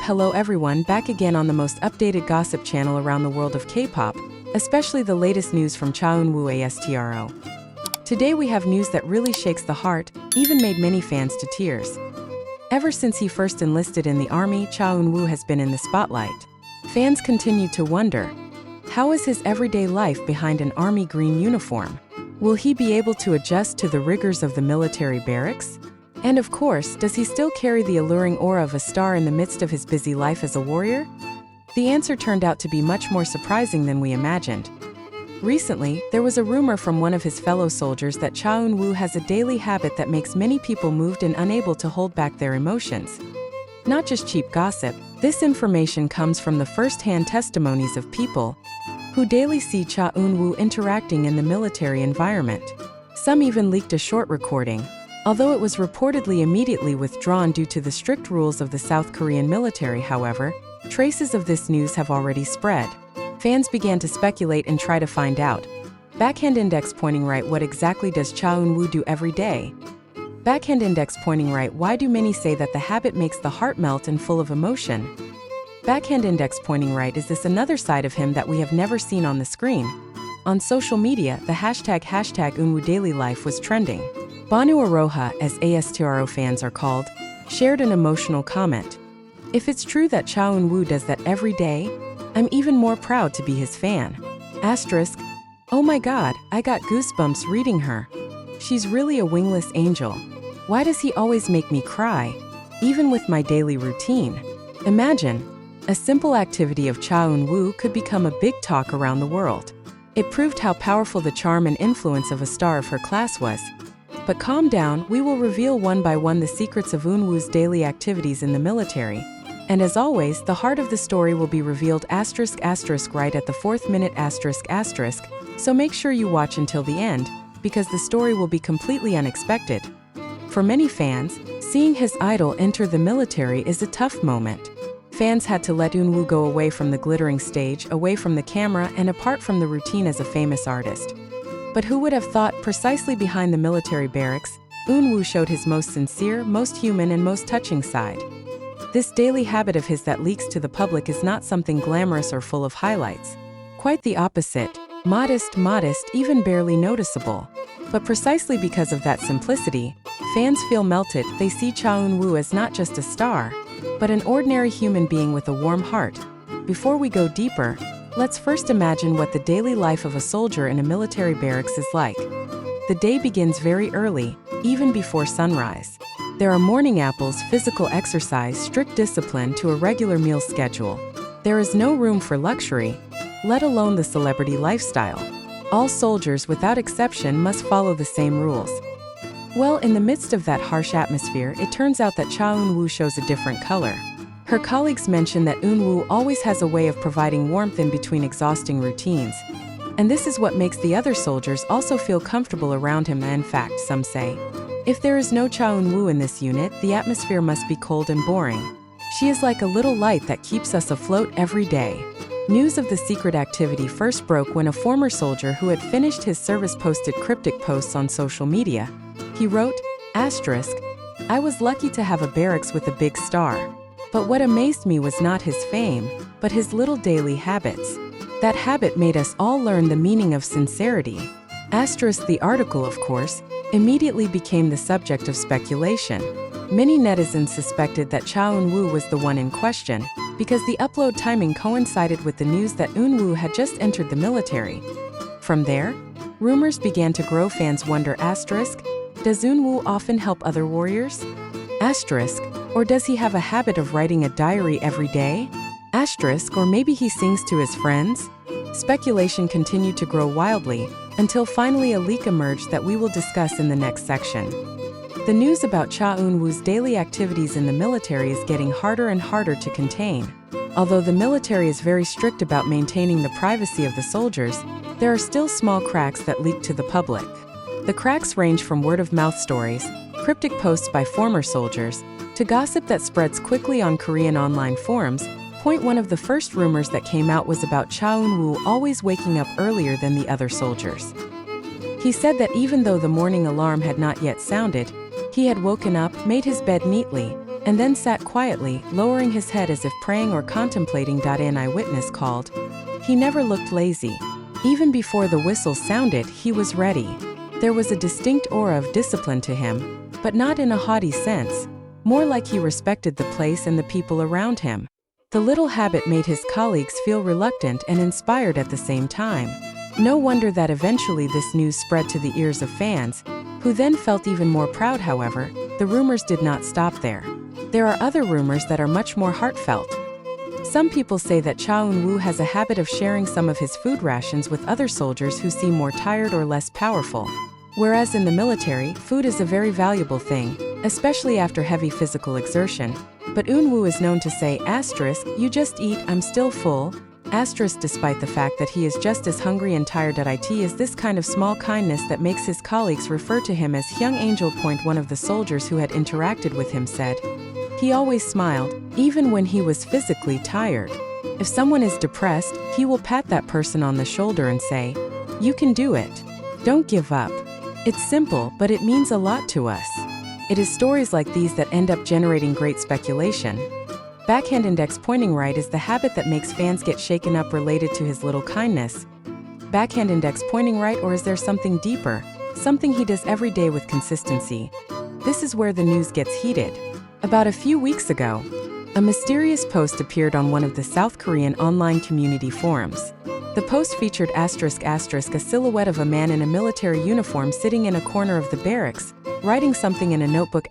Hello everyone, back again on the most updated gossip channel around the world of K-pop, especially the latest news from Cha Eun-woo ASTRO. Today we have news that really shakes the heart, even made many fans to tears. Ever since he first enlisted in the army, Cha Eun-woo has been in the spotlight. Fans continue to wonder, how is his everyday life behind an army green uniform? Will he be able to adjust to the rigors of the military barracks? And of course, does he still carry the alluring aura of a star in the midst of his busy life as a warrior? The answer turned out to be much more surprising than we imagined. Recently, there was a rumor from one of his fellow soldiers that Cha Eun-woo has a daily habit that makes many people moved and unable to hold back their emotions. Not just cheap gossip, this information comes from the first-hand testimonies of people who daily see Cha Eun-woo interacting in the military environment. Some even leaked a short recording, although it was reportedly immediately withdrawn due to the strict rules of the South Korean military. However, traces of this news have already spread. Fans began to speculate and try to find out. Backhand index pointing right. What exactly does Cha Eun-woo do every day? Backhand index pointing right. Why do many say that the habit makes the heart melt and full of emotion? Backhand index pointing right. Is this another side of him that we have never seen on the screen? On social media, the hashtag #Eunwoo Daily Life was trending. Banu Aroha, as ASTRO fans are called, shared an emotional comment. If it's true that Cha Eun-woo does that every day, I'm even more proud to be his fan. Asterisk, oh my god, I got goosebumps reading her. She's really a wingless angel. Why does he always make me cry, even with my daily routine? Imagine, a simple activity of Cha Eun-woo could become a big talk around the world. It proved how powerful the charm and influence of a star of her class was. But calm down, we will reveal one by one the secrets of Eun-woo's daily activities in the military. And as always, the heart of the story will be revealed *** right at the 4th minute ***, so make sure you watch until the end, because the story will be completely unexpected. For many fans, seeing his idol enter the military is a tough moment. Fans had to let Eun-woo go away from the glittering stage, away from the camera, and apart from the routine as a famous artist. But who would have thought, precisely behind the military barracks, Eun-woo showed his most sincere, most human, and most touching side. This daily habit of his that leaks to the public is not something glamorous or full of highlights. Quite the opposite, modest, even barely noticeable. But precisely because of that simplicity, fans feel melted. They see Cha Eun-woo as not just a star, but an ordinary human being with a warm heart. Before we go deeper, let's first imagine what the daily life of a soldier in a military barracks is like. The day begins very early, even before sunrise. There are morning apples, physical exercise, strict discipline to a regular meal schedule. There is no room for luxury, let alone the celebrity lifestyle. All soldiers, without exception, must follow the same rules. Well, in the midst of that harsh atmosphere, it turns out that Cha Eun-woo shows a different color. Her colleagues mention that Eun-woo always has a way of providing warmth in between exhausting routines. And this is what makes the other soldiers also feel comfortable around him. In fact, some say, if there is no Cha Eun-woo in this unit, the atmosphere must be cold and boring. She is like a little light that keeps us afloat every day. News of the secret activity first broke when a former soldier who had finished his service posted cryptic posts on social media. He wrote, I was lucky to have a barracks with a big star. But what amazed me was not his fame, but his little daily habits. That habit made us all learn the meaning of sincerity. The article, of course, immediately became the subject of speculation. Many netizens suspected that Cha Eun-woo was the one in question, because the upload timing coincided with the news that Eun-woo had just entered the military. From there, rumors began to grow. Fans wonder, does Eun-woo often help other warriors? Or does he have a habit of writing a diary every day? Or maybe he sings to his friends? Speculation continued to grow wildly, until finally a leak emerged that we will discuss in the next section. The news about Cha Eun-woo's daily activities in the military is getting harder and harder to contain. Although the military is very strict about maintaining the privacy of the soldiers, there are still small cracks that leak to the public. The cracks range from word-of-mouth stories, cryptic posts by former soldiers, to gossip that spreads quickly on Korean online forums. One of the first rumors that came out was about Cha Eun-woo always waking up earlier than the other soldiers. He said that even though the morning alarm had not yet sounded, he had woken up, made his bed neatly, and then sat quietly, lowering his head as if praying or contemplating. An eyewitness called. He never looked lazy. Even before the whistle sounded, he was ready. There was a distinct aura of discipline to him, but not in a haughty sense, more like he respected the place and the people around him. The little habit made his colleagues feel reluctant and inspired at the same time. No wonder that eventually this news spread to the ears of fans, who then felt even more proud. However, the rumors did not stop there. There are other rumors that are much more heartfelt. Some people say that Cha Eun-woo has a habit of sharing some of his food rations with other soldiers who seem more tired or less powerful. Whereas in the military, food is a very valuable thing, especially after heavy physical exertion. But Eun-woo is known to say, "You just eat, I'm still full." Despite the fact that he is just as hungry and tired. It is this kind of small kindness that makes his colleagues refer to him as Young Angel. One of the soldiers who had interacted with him said, "He always smiled, even when he was physically tired. If someone is depressed, he will pat that person on the shoulder and say, 'You can do it. Don't give up.' It's simple, but it means a lot to us." It is stories like these that end up generating great speculation. Backhand index pointing right is the habit that makes fans get shaken up related to his little kindness. Backhand index pointing right, or is there something deeper, something he does every day with consistency? This is where the news gets heated. About a few weeks ago, a mysterious post appeared on one of the South Korean online community forums. The post featured a silhouette of a man in a military uniform sitting in a corner of the barracks, writing something in a notebook.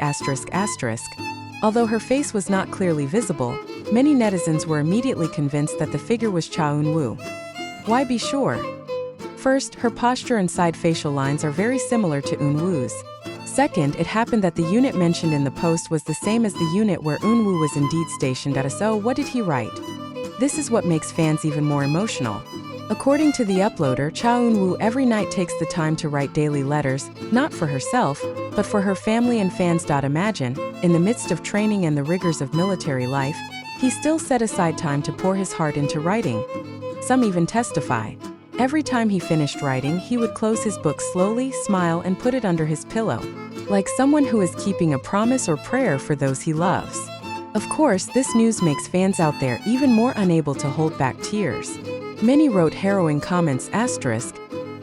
Although her face was not clearly visible, many netizens were immediately convinced that the figure was Cha Eun-woo. Why be sure? First, her posture and side facial lines are very similar to Eun-woo's. Second, it happened that the unit mentioned in the post was the same as the unit where Eun-woo was indeed stationed at. So what did he write? This is what makes fans even more emotional. According to the uploader, Cha Eun-woo every night takes the time to write daily letters, not for herself, but for her family and fans. Imagine, in the midst of training and the rigors of military life, he still set aside time to pour his heart into writing. Some even testify. Every time he finished writing, he would close his book slowly, smile, and put it under his pillow, like someone who is keeping a promise or prayer for those he loves. Of course, this news makes fans out there even more unable to hold back tears. Many wrote harrowing comments.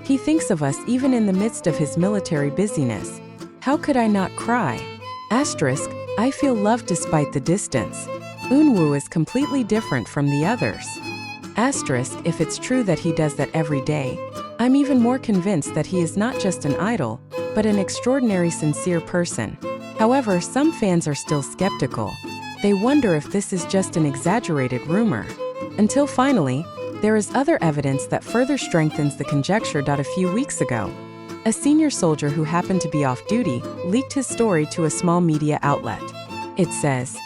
He thinks of us even in the midst of his military busyness. How could I not cry? I feel loved despite the distance. Eun-woo is completely different from the others. If it's true that he does that every day, I'm even more convinced that he is not just an idol, but an extraordinary sincere person. However, some fans are still skeptical. They wonder if this is just an exaggerated rumor. Until finally, there is other evidence that further strengthens the conjecture. A few weeks ago, a senior soldier who happened to be off duty leaked his story to a small media outlet. It says,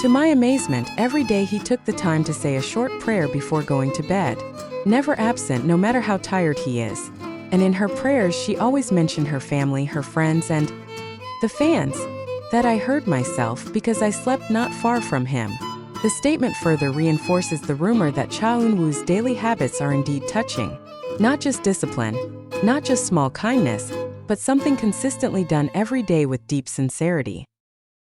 "To my amazement, every day he took the time to say a short prayer before going to bed, never absent no matter how tired he is. And in her prayers she always mentioned her family, her friends, and the fans. That I heard myself because I slept not far from him." The statement further reinforces the rumor that Cha Eun-woo's daily habits are indeed touching. Not just discipline, not just small kindness, but something consistently done every day with deep sincerity.